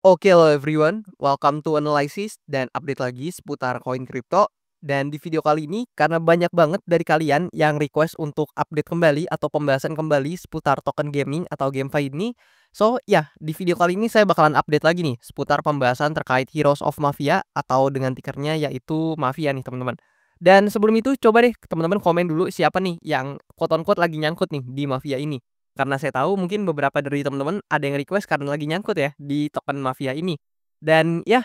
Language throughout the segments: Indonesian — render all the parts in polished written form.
Oke, hello everyone, welcome to analysis dan update lagi seputar koin kripto. Dan di video kali ini karena banyak banget dari kalian yang request untuk update kembali atau pembahasan kembali seputar token gaming atau GameFi ini. So ya, di video kali ini saya bakalan update lagi nih seputar pembahasan terkait Heroes of Mafia atau dengan tikernya yaitu Mafia nih teman-teman. Dan sebelum itu coba deh teman-teman komen dulu siapa nih yang quote on quote lagi nyangkut nih di Mafia ini. Karena saya tahu mungkin beberapa dari teman-teman ada yang request karena lagi nyangkut ya di token Mafia ini. Dan ya,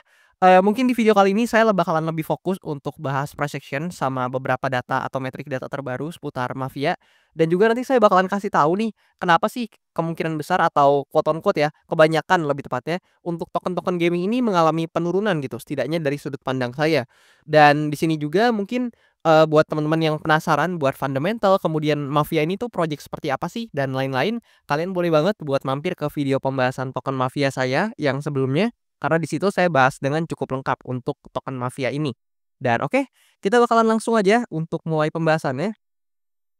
mungkin di video kali ini saya bakalan lebih fokus untuk bahas price action sama beberapa data atau metrik data terbaru seputar Mafia. Dan juga nanti saya bakalan kasih tahu nih, kenapa sih kemungkinan besar atau quote on quote ya, kebanyakan lebih tepatnya untuk token-token gaming ini mengalami penurunan gitu, setidaknya dari sudut pandang saya. Dan di sini juga mungkin buat teman-teman yang penasaran buat fundamental, kemudian Mafia ini tuh project seperti apa sih dan lain-lain, kalian boleh banget buat mampir ke video pembahasan token Mafia saya yang sebelumnya, karena di situ saya bahas dengan cukup lengkap untuk token Mafia ini. Dan oke, kita bakalan langsung aja untuk mulai pembahasannya.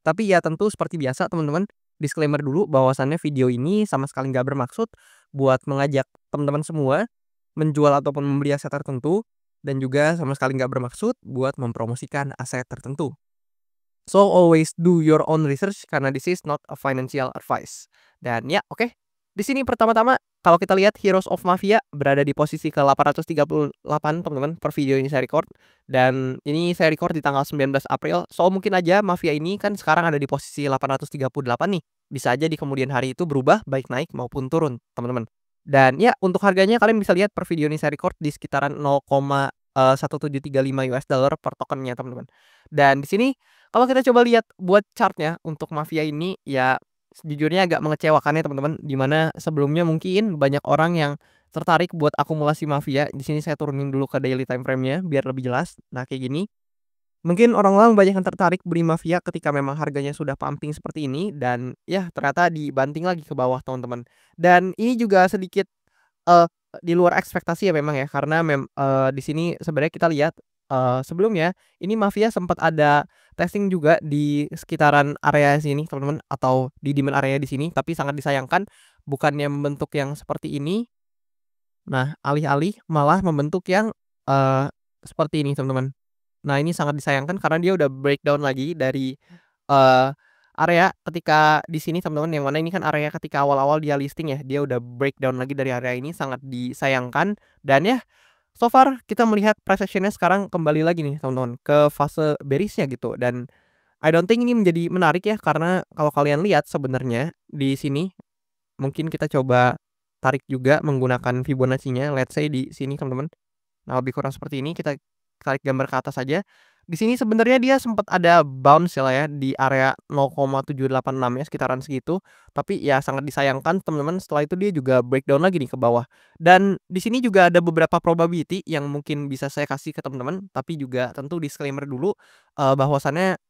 Tapi ya tentu seperti biasa teman-teman, disclaimer dulu bahwasannya video ini sama sekali nggak bermaksud buat mengajak teman-teman semua menjual ataupun membeli aset tertentu, dan juga sama sekali nggak bermaksud buat mempromosikan aset tertentu. So always do your own research karena this is not a financial advice. Dan ya, oke. Di sini pertama-tama kalau kita lihat Heroes of Mafia berada di posisi ke-838 teman-teman per video ini saya record, dan ini saya record di tanggal 19 April. So mungkin aja Mafia ini kan sekarang ada di posisi 838 nih. Bisa aja di kemudian hari itu berubah baik naik maupun turun, teman-teman. Dan ya untuk harganya kalian bisa lihat per video ini saya record di sekitaran 0,1735 US dollar per tokennya, teman-teman. Dan di sini kalau kita coba lihat buat chartnya untuk Mafia ini, ya sejujurnya agak mengecewakan ya teman-teman, di mana sebelumnya mungkin banyak orang yang tertarik buat akumulasi Mafia. Di sini saya turunin dulu ke daily time frame-nya biar lebih jelas. Nah, kayak gini. Mungkin orang-orang banyak yang tertarik beli Mafia ketika memang harganya sudah pumping seperti ini, dan ya ternyata dibanting lagi ke bawah teman-teman. Dan ini juga sedikit Eee, di luar ekspektasi ya memang ya, karena di sini sebenarnya kita lihat, sebelumnya ini Mafia sempat ada testing juga di sekitaran area sini teman-teman, atau di demand area di sini, tapi sangat disayangkan bukannya membentuk yang seperti ini, nah alih-alih malah membentuk yang, eee, seperti ini teman-teman. Nah, ini sangat disayangkan karena dia udah breakdown lagi dari, eee, area ketika di sini teman-teman, yang mana ini kan area ketika awal-awal dia listing ya, dia udah breakdown lagi dari area ini, sangat disayangkan. Dan ya, so far kita melihat price action-nya sekarang kembali lagi nih teman-teman, ke fase bearish-nya gitu. Dan I don't think ini menjadi menarik ya, karena kalau kalian lihat sebenarnya di sini, mungkin kita coba tarik juga menggunakan Fibonacci-nya, let's say di sini teman-teman. Nah, lebih kurang seperti ini, kita tarik gambar ke atas aja. Di sini sebenarnya dia sempat ada bounce lah ya di area 0,786 ya, sekitaran segitu. Tapi ya sangat disayangkan teman-teman, setelah itu dia juga breakdown lagi nih ke bawah. Dan di sini juga ada beberapa probability yang mungkin bisa saya kasih ke teman-teman, tapi juga tentu disclaimer dulu, bahwasannya,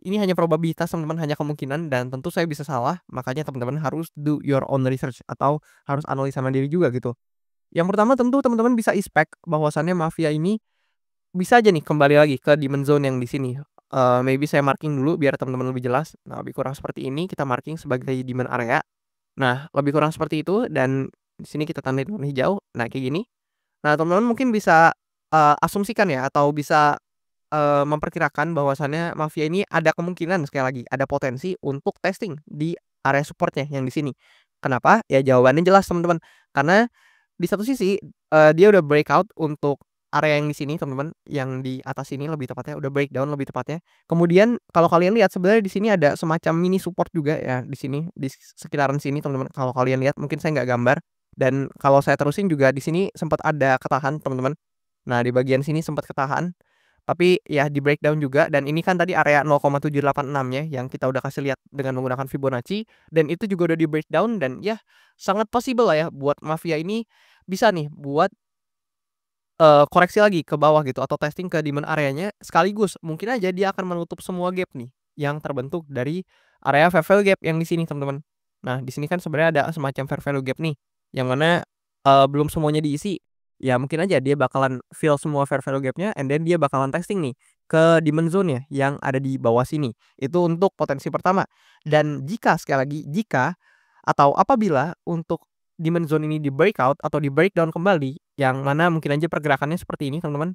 ini hanya probabilitas teman-teman, hanya kemungkinan, dan tentu saya bisa salah. Makanya teman-teman harus do your own research atau harus analisa mandiri juga gitu. Yang pertama tentu teman-teman bisa expect bahwasannya Mafia ini bisa aja nih kembali lagi ke demand zone yang di sini. Maybe saya marking dulu biar teman-teman lebih jelas. Nah, lebih kurang seperti ini kita marking sebagai demand area. Nah, lebih kurang seperti itu, dan di sini kita tandai warna hijau. Nah, kayak gini. Nah, teman-teman mungkin bisa, asumsikan ya atau bisa, memperkirakan bahwasannya Mafia ini ada kemungkinan, sekali lagi, ada potensi untuk testing di area support-nya yang di sini. Kenapa? Ya jawabannya jelas teman-teman, karena di satu sisi, dia udah breakout untuk area yang di sini teman-teman, yang di atas ini lebih tepatnya, udah breakdown lebih tepatnya. Kemudian kalau kalian lihat sebenarnya di sini ada semacam mini support juga ya di sini, di sekitaran sini teman-teman. Kalau kalian lihat mungkin saya nggak gambar, dan kalau saya terusin juga di sini sempat ada ketahan teman-teman. Nah, di bagian sini sempat ketahan, tapi ya di breakdown juga, dan ini kan tadi area 0,786 ya yang kita udah kasih lihat dengan menggunakan Fibonacci, dan itu juga udah di breakdown, dan ya sangat possible lah ya buat Mafia ini bisa nih buat, koreksi lagi ke bawah gitu atau testing ke demand areanya sekaligus. Mungkin aja dia akan menutup semua gap nih yang terbentuk dari area fair value gap yang di sini teman-teman. Nah, di sini kan sebenarnya ada semacam fair value gap nih, yang mana, belum semuanya diisi. Ya mungkin aja dia bakalan fill semua fair value gap-nya, and then dia bakalan testing nih ke demand zone-nya yang ada di bawah sini. Itu untuk potensi pertama. Dan jika sekali lagi, jika atau apabila untuk Demon Zone ini di-breakout atau di-breakdown kembali, yang mana mungkin aja pergerakannya seperti ini, teman-teman.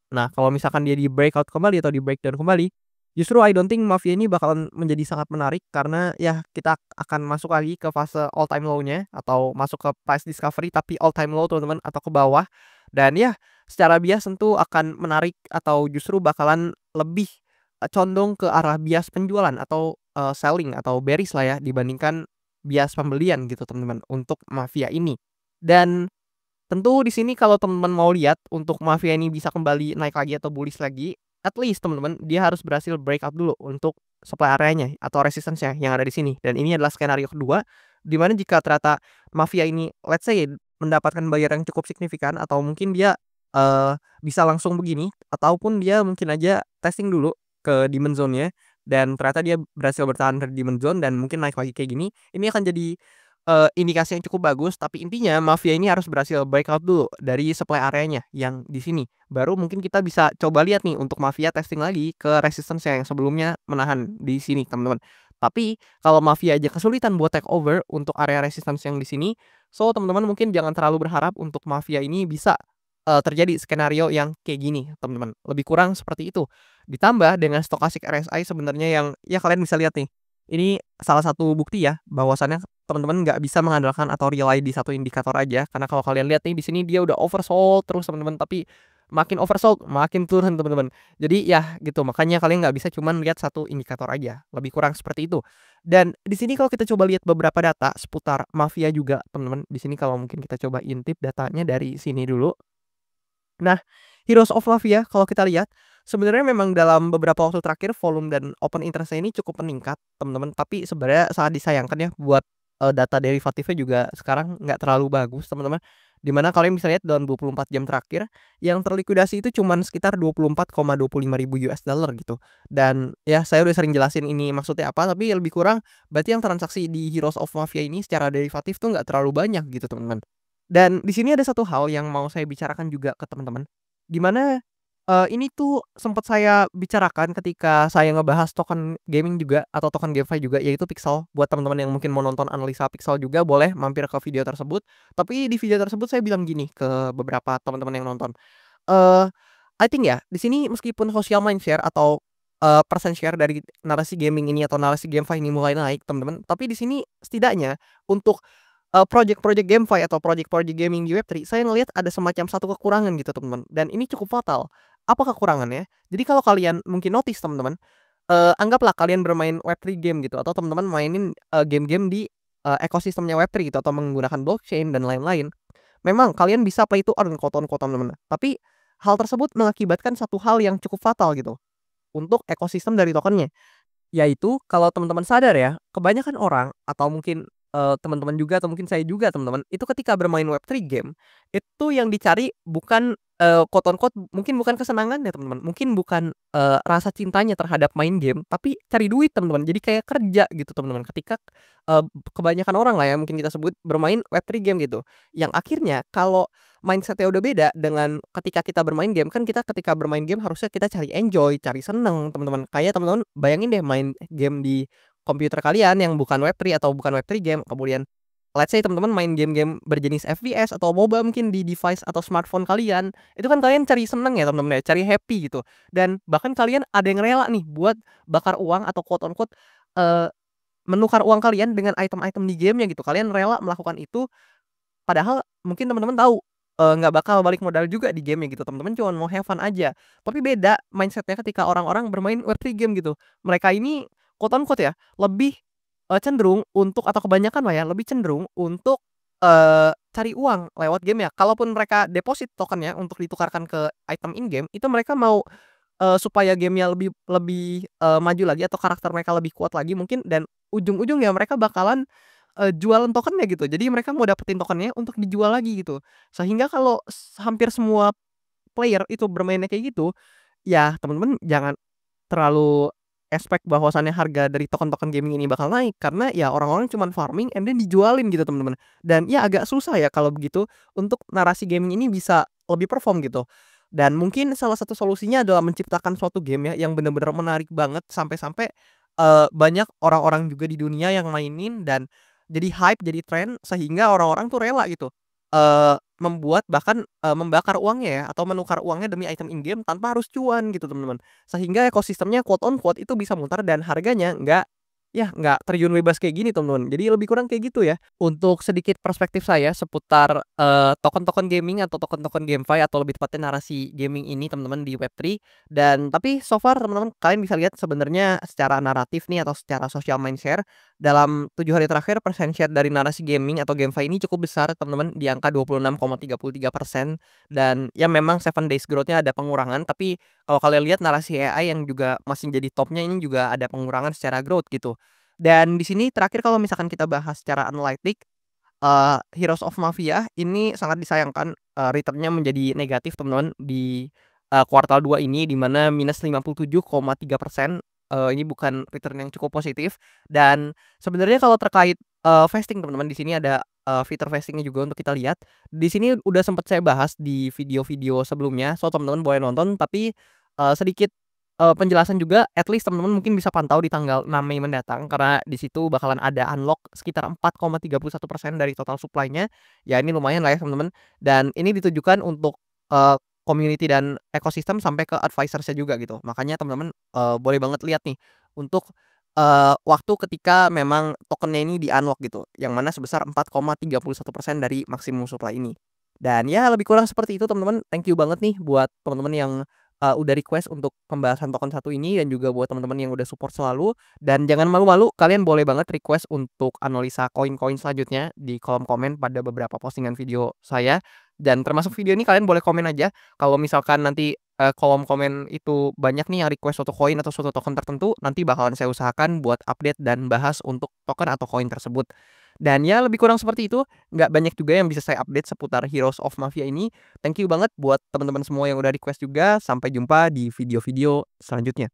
Nah, kalau misalkan dia di-breakout kembali atau di-breakdown kembali, justru I don't think Mafia ini bakalan menjadi sangat menarik karena ya kita akan masuk lagi ke fase all time low-nya atau masuk ke price discovery tapi all time low, teman-teman, atau ke bawah. Dan ya, secara bias tentu akan menarik atau justru bakalan lebih condong ke arah bias penjualan atau selling atau bearish lah ya dibandingkan bias pembelian gitu, teman-teman, untuk Mafia ini. Dan tentu di sini kalau teman-teman mau lihat untuk Mafia ini bisa kembali naik lagi atau bullish lagi, at least teman-teman dia harus berhasil breakout dulu untuk supply area-nya atau resistance-nya yang ada di sini. Dan ini adalah skenario kedua, di mana jika ternyata Mafia ini let's say mendapatkan buyer yang cukup signifikan atau mungkin dia bisa langsung begini ataupun dia mungkin aja testing dulu ke Demon Zone-nya dan ternyata dia berhasil bertahan dari Demon Zone dan mungkin naik lagi kayak gini, ini akan jadi indikasi yang cukup bagus, tapi intinya Mafia ini harus berhasil breakout dulu dari supply areanya yang di sini. Baru mungkin kita bisa coba lihat nih untuk Mafia testing lagi ke resistance yang sebelumnya menahan di sini, teman-teman. Tapi kalau Mafia aja kesulitan buat take over untuk area resistance yang di sini, so teman-teman mungkin jangan terlalu berharap untuk Mafia ini bisa terjadi skenario yang kayak gini, teman-teman. Lebih kurang seperti itu. Ditambah dengan stochastic RSI sebenarnya yang ya kalian bisa lihat nih. Ini salah satu bukti ya bahwasannya teman-teman nggak bisa mengandalkan atau rely di satu indikator aja, karena kalau kalian lihat nih di sini dia udah oversold terus, teman-teman, tapi makin oversold makin turun, teman-teman. Jadi ya gitu, makanya kalian nggak bisa cuman lihat satu indikator aja, lebih kurang seperti itu. Dan di sini kalau kita coba lihat beberapa data seputar Mafia juga, teman-teman, di sini kalau mungkin kita coba intip datanya dari sini dulu. Nah, Heroes of Mafia kalau kita lihat, sebenarnya memang dalam beberapa waktu terakhir volume dan open interest-nya ini cukup meningkat, teman-teman. Tapi sebenarnya sangat disayangkan ya buat data derivatifnya juga sekarang nggak terlalu bagus, teman-teman. Di mana kalian bisa lihat dalam 24 jam terakhir yang terlikuidasi itu cuman sekitar 24,25 ribu US dollar gitu. Dan ya saya udah sering jelasin ini maksudnya apa, tapi lebih kurang berarti yang transaksi di Heroes of Mafia ini secara derivatif tuh nggak terlalu banyak gitu, teman-teman. Dan di sini ada satu hal yang mau saya bicarakan juga ke teman-teman, di mana, ini tuh sempat saya bicarakan ketika saya ngebahas token gaming juga atau token GameFi juga, yaitu Pixel. Buat teman-teman yang mungkin mau nonton analisa Pixel juga boleh mampir ke video tersebut. Tapi di video tersebut saya bilang gini ke beberapa teman-teman yang nonton, eee, I think ya, di sini meskipun social mindshare atau, persen share dari narasi gaming ini atau narasi GameFi ini mulai naik, teman-teman, tapi di sini setidaknya untuk project-project GameFi atau project-project gaming di Web3, saya ngelihat ada semacam satu kekurangan gitu, teman-teman, dan ini cukup fatal. Apa kekurangannya? Jadi kalau kalian mungkin notice, teman-teman, anggaplah kalian bermain Web3 game gitu atau teman-teman mainin, game-game di, ekosistemnya Web3 gitu atau menggunakan blockchain dan lain-lain. Memang kalian bisa play to earn quote on quote, teman-teman, tapi hal tersebut mengakibatkan satu hal yang cukup fatal gitu untuk ekosistem dari tokennya. Yaitu kalau teman-teman sadar ya, kebanyakan orang atau mungkin, teman-teman juga atau mungkin saya juga, teman-teman, itu ketika bermain Web3 game, itu yang dicari bukan, quote on quote mungkin bukan kesenangannya, teman-teman, mungkin bukan, rasa cintanya terhadap main game, tapi cari duit, teman-teman. Jadi kayak kerja gitu, teman-teman, ketika, eee, kebanyakan orang lah ya mungkin kita sebut bermain Web3 game gitu. Yang akhirnya kalau mindset-nya udah beda dengan ketika kita bermain game, kan kita ketika bermain game harusnya kita cari enjoy, cari seneng, teman-teman. Kayak teman-teman bayangin deh main game di komputer kalian yang bukan Web3 atau bukan Web3 game, kemudian let's say teman-teman main game-game berjenis FPS atau MOBA mungkin di device atau smartphone kalian, itu kan kalian cari seneng ya, teman-teman, ya, cari happy gitu. Dan bahkan kalian ada yang rela nih buat bakar uang atau quote on quote, eee, menukar uang kalian dengan item-item di gamenya gitu. Kalian rela melakukan itu padahal mungkin teman-teman tahu, nggak bakal balik modal juga di game-nya gitu, teman-teman cuman mau have fun aja. Tapi beda mindset-nya ketika orang-orang bermain Web3 game gitu. Mereka ini quote on quote ya, lebih, cenderung untuk atau kebanyakan lah ya, lebih cenderung untuk, cari uang lewat game ya. Kalaupun mereka deposit tokennya untuk ditukarkan ke item in game, itu mereka mau, supaya game-nya lebih lebih, maju lagi atau karakter mereka lebih kuat lagi mungkin dan ujung-ujungnya mereka bakalan jualan tokennya gitu. Jadi mereka mau dapetin tokennya untuk dijual lagi gitu. Sehingga kalau hampir semua player itu bermainnya kayak gitu, ya temen-temen jangan terlalu expect bahwasannya harga dari token-token gaming ini bakal naik, karena ya orang-orang cuman farming and then dijualin gitu, temen-temen. Dan ya agak susah ya kalau begitu untuk narasi gaming ini bisa lebih perform gitu. Dan mungkin salah satu solusinya adalah menciptakan suatu game ya yang bener-bener menarik banget sampai-sampai, banyak orang-orang juga di dunia yang mainin dan jadi hype, jadi tren sehingga orang-orang tuh rela gitu, membuat bahkan, membakar uangnya ya atau menukar uangnya demi item in game tanpa harus cuan gitu teman-teman. Sehingga ekosistemnya quote on quote itu bisa muter dan harganya nggak terjun bebas kayak gini teman-teman. Jadi lebih kurang kayak gitu ya. Untuk sedikit perspektif saya seputar, token-token gaming atau token-token GameFi atau lebih tepatnya narasi gaming ini teman-teman di Web3 dan tapi so far teman-teman kalian bisa lihat sebenarnya secara naratif nih atau secara social mind share dalam 7 hari terakhir persen share dari narasi gaming atau GameFi ini cukup besar teman-teman di angka 26,33% dan ya memang 7 days growth-nya ada pengurangan tapi kalau kalian lihat narasi AI yang juga masih jadi topnya ini juga ada pengurangan secara growth gitu. Dan di sini terakhir kalau misalkan kita bahas secara analitik, Heroes of Mafia ini sangat disayangkan, return-nya menjadi negatif teman-teman di, kuartal 2 ini di mana minus 57,3%, ini bukan return yang cukup positif dan sebenarnya kalau terkait, vesting teman-teman di sini ada, fitur vesting-nya juga untuk kita lihat. Di sini udah sempet saya bahas di video-video sebelumnya, so teman-teman boleh nonton tapi, sedikit, penjelasan juga at least teman-teman mungkin bisa pantau di tanggal 6 Mei mendatang karena di situ bakalan ada unlock sekitar 4,31% dari total supply-nya. Ya ini lumayan lah ya teman-teman dan ini ditujukan untuk, community dan ekosistem sampai ke advisor-nya juga gitu. Makanya teman-teman, boleh banget lihat nih untuk, waktu ketika memang tokennya ini di-unlock gitu, yang mana sebesar 4,31% dari maksimum supply ini. Dan ya lebih kurang seperti itu teman-teman. Thank you banget nih buat teman-teman yang udah request untuk pembahasan token satu ini dan juga buat teman-teman yang udah support selalu. Dan jangan malu-malu, kalian boleh banget request untuk analisa koin-koin selanjutnya di kolom komen pada beberapa postingan video saya. Dan termasuk video ini kalian boleh komen aja kalau misalkan nanti, kolom komen itu banyak nih yang request suatu koin atau suatu token tertentu, nanti bakalan saya usahakan buat update dan bahas untuk token atau koin tersebut. Dan ya lebih kurang seperti itu, nggak banyak juga yang bisa saya update seputar Heroes of Mafia ini. Thank you banget buat teman-teman semua yang udah request juga. Sampai jumpa di video-video selanjutnya.